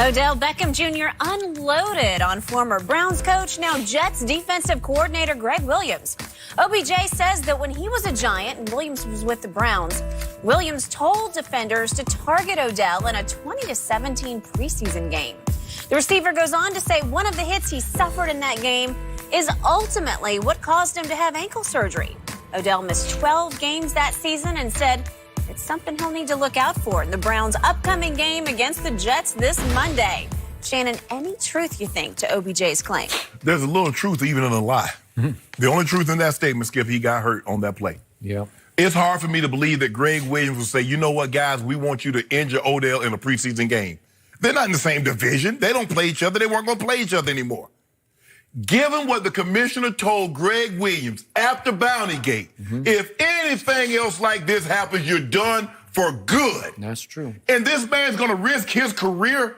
Odell Beckham Jr. unloaded on former Browns coach, now Jets defensive coordinator Gregg Williams. OBJ says that when he was a Giant and Williams was with the Browns, Williams told defenders to target Odell in a 20-17 preseason game. The receiver goes on to say one of the hits he suffered in that game is ultimately what caused him to have ankle surgery. Odell missed 12 games that season and said it's something he'll need to look out for in the Browns' upcoming game against the Jets this Monday. Shannon, any truth, you think, to OBJ's claim? There's a little truth even in a lie. The only truth in that statement, Skip, he got hurt on that play. Yeah. It's hard for me to believe that Gregg Williams would say, you know what, guys, we want you to injure Odell in a preseason game. They're not in the same division. They don't play each other. They weren't going to play each other anymore. Given what the commissioner told Gregg Williams after Bountygate, if anything else like this happens, you're done for good. That's true. And this man's going to risk his career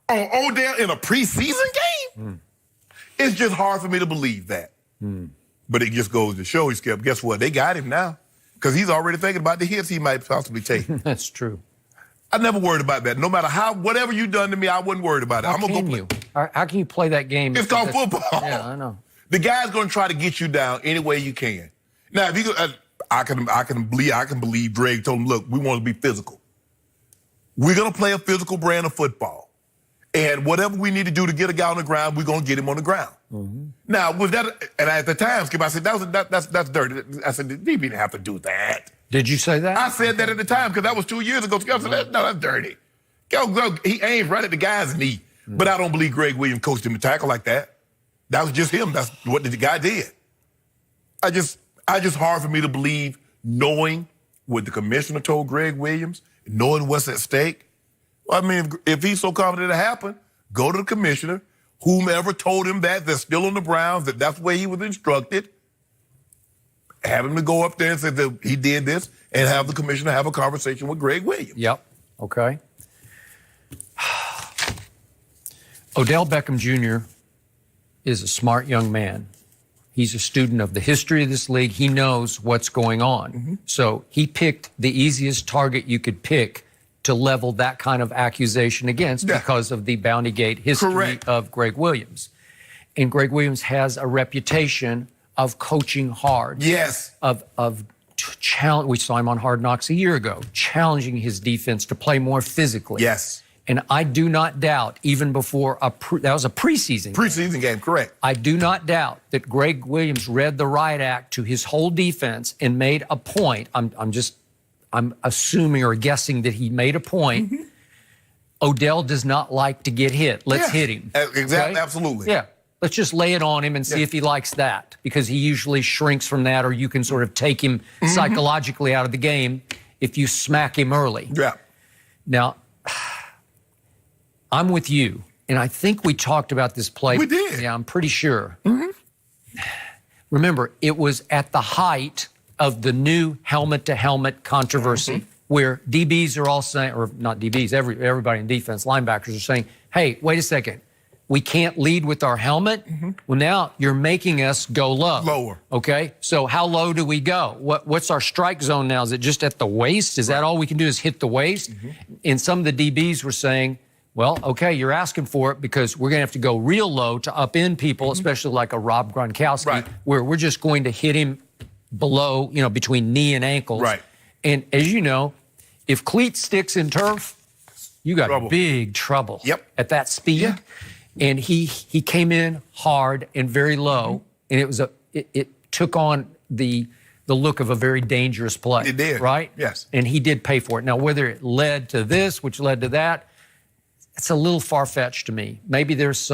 on Odell in a preseason game? It's just hard for me to believe that. But it just goes to show you, Skip, guess what? They got him now because he's already thinking about the hits he might possibly take. That's true. I never worried about that. No matter whatever you done to me, I wasn't worried about it. How I'm going to go play. How can you play that game? It's called football. Yeah, I know. The guy's going to try to get you down any way you can. Now, if you I can believe Gregg told him, look, we want to be physical. We're going to play a physical brand of football. And whatever we need to do to get a guy on the ground, we're going to get him on the ground. Now, with that, and at the time, Skip, I said, that's dirty. I said, he didn't have to do that. Did you say that? I said that at the time because that was 2 years ago. I said, no, that's dirty. Go. He aims right at the guy's knee. But I don't believe Gregg Williams coached him to tackle like that. That was just him. That's what the guy did. I just hard for me to believe, knowing what the commissioner told Gregg Williams, knowing what's at stake. Well, I mean, if he's so confident it happened, go to the commissioner, whomever told him that's still on the Browns, that's the way he was instructed. Have him to go up there and say that he did this, and have the commissioner have a conversation with Gregg Williams. Yep. Okay. Odell Beckham Jr. is a smart young man. He's a student of the history of this league. He knows what's going on. So he picked the easiest target you could pick to level that kind of accusation against because of the Bountygate history of Gregg Williams. And Gregg Williams has a reputation of coaching hard. Yes. Of challenge. We saw him on Hard Knocks a year ago, challenging his defense to play more physically. Yes. And I do not doubt, even before that was a preseason game, correct. I do not doubt that Gregg Williams read the riot act to his whole defense and made a point. I'm assuming or guessing that he made a point. Odell does not like to get hit. Let's hit him. Exactly. Okay? Absolutely. Yeah. Let's just lay it on him and see if he likes that, because he usually shrinks from that, or you can sort of take him psychologically out of the game if you smack him early. Yeah. Now, I'm with you, and I think we talked about this play. We did. Yeah, I'm pretty sure. Remember, it was at the height of the new helmet-to-helmet controversy, where DBs are all saying, or not DBs, everybody in defense, linebackers are saying, hey, wait a second. We can't lead with our helmet. Well, now you're making us go low. Lower. Okay, so how low do we go? What's our strike zone now? Is it just at the waist? Is that all we can do is hit the waist? And some of the DBs were saying, well, okay, you're asking for it because we're going to have to go real low to upend people, especially like a Rob Gronkowski, where we're just going to hit him below, between knee and ankles. And as you know, if cleat sticks in turf, you got big trouble at that speed. And he came in hard and very low, and it took on the look of a very dangerous play. It did. Right? Yes. And he did pay for it. Now, whether it led to this, which led to that, it's a little far-fetched to me. Maybe there's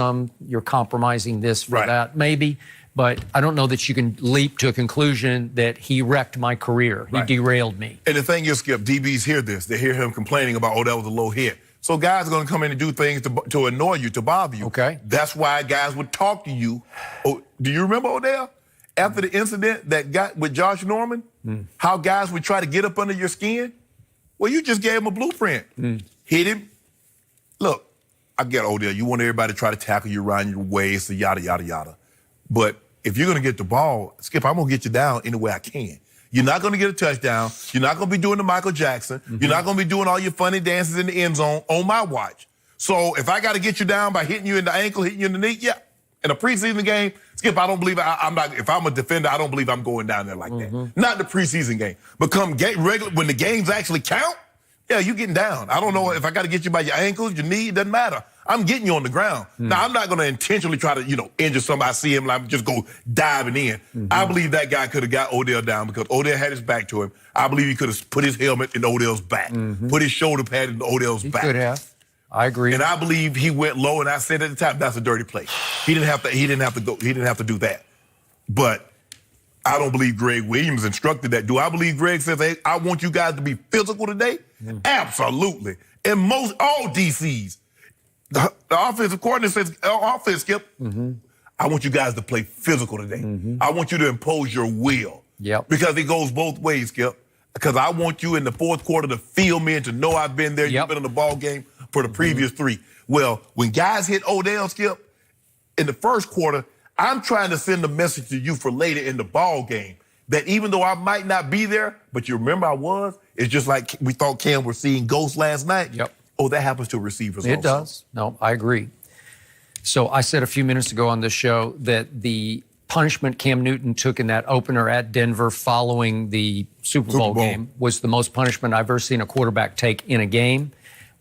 you're compromising this for that, maybe. But I don't know that you can leap to a conclusion that he wrecked my career. He derailed me. And the thing is, Skip, DBs hear this. They hear him complaining about, that was a low hit. So guys are going to come in and do things to annoy you, to bother you. Okay. That's why guys would talk to you. Oh, do you remember, Odell? After the incident that got with Josh Norman, how guys would try to get up under your skin? Well, you just gave him a blueprint. Hit him. Look, I get Odell. You want everybody to try to tackle you around your waist, yada, yada, yada. But if you're going to get the ball, Skip, I'm going to get you down any way I can. You're not going to get a touchdown. You're not going to be doing the Michael Jackson. You're not going to be doing all your funny dances in the end zone on my watch. So if I got to get you down by hitting you in the ankle, hitting you in the knee, yeah. In a preseason game, Skip, I don't believe I'm not. If I'm a defender, I don't believe I'm going down there like that. Not the preseason game, but come regular when the games actually count. Yeah, you getting down. I don't know if I got to get you by your ankles, your knee. It doesn't matter. I'm getting you on the ground. Now I'm not going to intentionally try to injure somebody. I see him, and I'm just go diving in. I believe that guy could have got Odell down because Odell had his back to him. I believe he could have put his helmet in Odell's back, put his shoulder pad in Odell's back. He could have. I agree. And I believe he went low, and I said at the time, that's a dirty play. He didn't have to do that. But I don't believe Gregg Williams instructed that. Do I believe Gregg says, hey, I want you guys to be physical today? Absolutely. And all DCs, the offensive coordinator says, offense, Skip, I want you guys to play physical today. I want you to impose your will. Yep. Because it goes both ways, Skip. Because I want you in the fourth quarter to feel me and to know I've been there. You've been in the ball game for the previous three. Well, when guys hit Odell, Skip, in the first quarter, I'm trying to send a message to you for later in the ball game that even though I might not be there, but you remember I was, it's just like we thought Cam was seeing ghosts last night. Yep. Oh, that happens to receivers It also. does. No, I agree. So I said a few minutes ago on this show that the punishment Cam Newton took in that opener at Denver following the Super Bowl game was the most punishment I've ever seen a quarterback take in a game.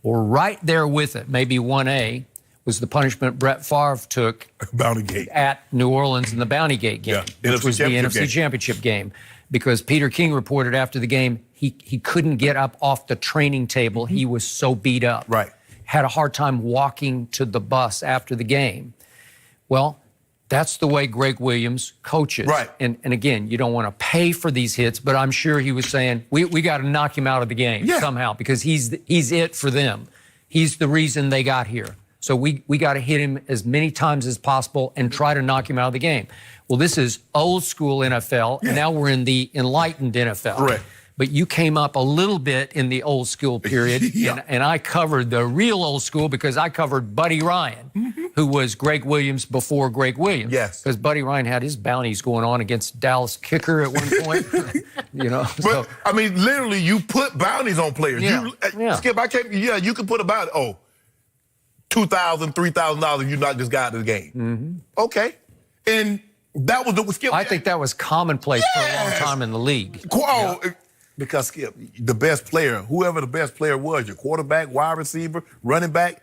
Or right there with it, maybe 1A, was the punishment Brett Favre took Bounty Gate at New Orleans in the Bounty Gate game, which was the NFC Championship game. Because Peter King reported after the game, he couldn't get up off the training table. He was so beat up. Right. Had a hard time walking to the bus after the game. Well, that's the way Gregg Williams coaches. Right. And again, you don't want to pay for these hits, but I'm sure he was saying, we got to knock him out of the game somehow because he's it for them. He's the reason they got here. So we got to hit him as many times as possible and try to knock him out of the game. Well, this is old school NFL, and now we're in the enlightened NFL. Correct. But you came up a little bit in the old school period, and I covered the real old school because I covered Buddy Ryan, who was Gregg Williams before Gregg Williams. Yes. Because Buddy Ryan had his bounties going on against Dallas kicker at one point. But, I mean, literally, you put bounties on players. Skip, you can put a bounty. Oh, $2,000, $3,000 if you knock this guy out of the game. Okay. And that was the Skip. I think that was commonplace for a long time in the league. Because, Skip, the best player, whoever the best player was, your quarterback, wide receiver, running back,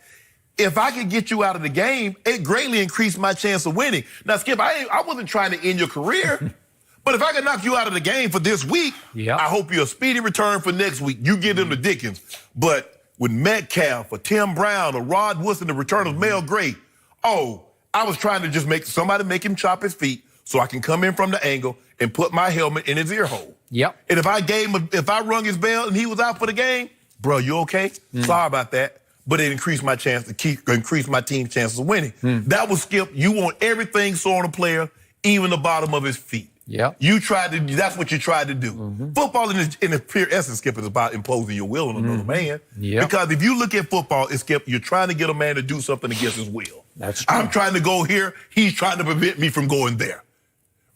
if I could get you out of the game, it greatly increased my chance of winning. Now, Skip, I wasn't trying to end your career, but if I could knock you out of the game for this week, I hope you're a speedy return for next week. You give them the Dickens. But with Metcalf or Tim Brown or Rod Woodson, the return of Mel Gray, I was trying to just make him chop his feet so I can come in from the angle and put my helmet in his ear hole. Yep. And if I rung his bell and he was out for the game, bro, you okay? Sorry about that. But it increased my chance increase my team's chances of winning. That was Skip. You want everything so on a player, even the bottom of his feet. Yeah. That's what you tried to do. Football in its pure essence, Skip, is about imposing your will on another man. Yep. Because if you look at football, Skip, you're trying to get a man to do something against his will. That's true. I'm trying to go here. He's trying to prevent me from going there.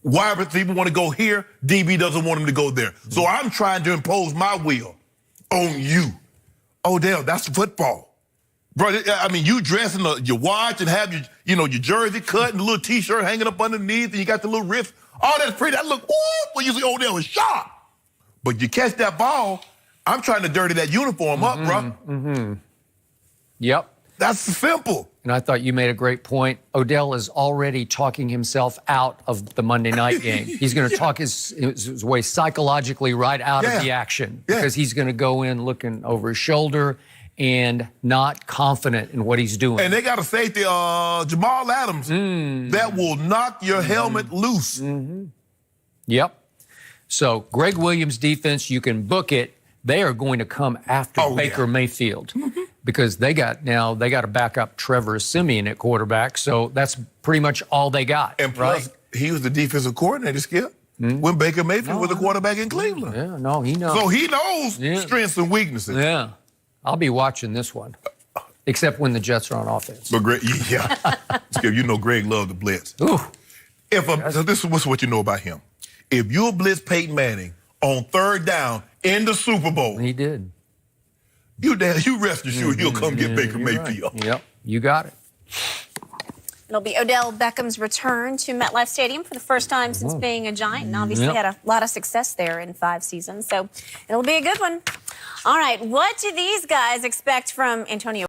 Wide receiver want to go here. DB doesn't want him to go there. So I'm trying to impose my will on you. Odell, that's football. Bro, I mean, you dress in your watch and have your jersey cut and the little T-shirt hanging up underneath and you got the little wrist. All that's pretty. That look, well, you see Odell is sharp. But you catch that ball, I'm trying to dirty that uniform up, bro. Yep. That's simple. And I thought you made a great point. Odell is already talking himself out of the Monday night game. He's going to talk his way psychologically right out of the action because he's going to go in looking over his shoulder and not confident in what he's doing. And they got a safety, Jamal Adams, that will knock your helmet loose. Yep. So Gregg Williams' defense, you can book it. They are going to come after Baker Mayfield because they got to back up Trevor Siemian at quarterback. So that's pretty much all they got. And plus, he was the defensive coordinator, Skip, when Baker Mayfield was the quarterback in Cleveland. Yeah, no, he knows. So he knows strengths and weaknesses. Yeah. I'll be watching this one, except when the Jets are on offense. But Greg, Skip, you know Greg loved the blitz. Ooh. So this is what you know about him. If you'll blitz Peyton Manning on third down in the Super Bowl, He did. You rest assured he'll come get Baker Mayfield. Right. Yep, you got it. It'll be Odell Beckham's return to MetLife Stadium for the first time since being a Giant, and obviously had a lot of success there in 5 seasons. So it'll be a good one. All right, what do these guys expect from Antonio